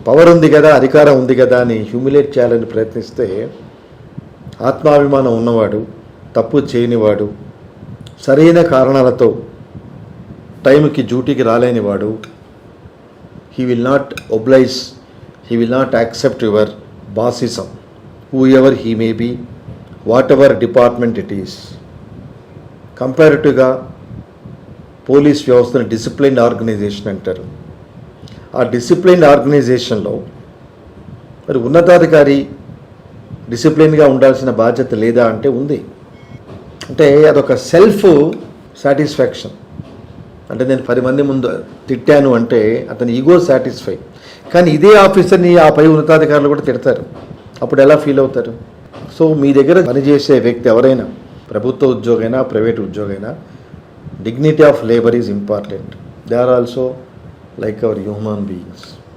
Power ఉంది కదా, అధికారం ఉంది కదా అని హ్యూమిలేట్ చేయాలని ప్రయత్నిస్తే ఆత్మాభిమానం ఉన్నవాడు, తప్పు చేయనివాడు, సరైన కారణాలతో టైంకి డ్యూటీకి రాలేనివాడు, he will not oblige, he will not accept your bossism, whoever he may be, whatever department it is. కంపారిటివ్గా పోలీస్ వ్యవస్థను డిసిప్లైన్డ్ ఆర్గనైజేషన్ అంటారు. ఆ డిసిప్లైన్డ్ ఆర్గనైజేషన్లో మరి ఉన్నతాధికారి డిసిప్లిన్గా ఉండాల్సిన బాధ్యత లేదా అంటే ఉంది. అంటే అదొక సెల్ఫ్ సాటిస్ఫాక్షన్. అంటే నేను 10 మంది ముందు తిట్టాను అంటే అతని ఈగో సాటిస్ఫై. కానీ ఇదే ఆఫీసర్ని ఆ పై ఉన్నతాధికారులు కూడా తిడతారు. అప్పుడు ఎలా ఫీల్ అవుతారు? సో మీ దగ్గర పనిచేసే వ్యక్తి ఎవరైనా, ప్రభుత్వ ఉద్యోగైనా private ఉద్యోగైనా, dignity of labor is important. They are also like our human beings.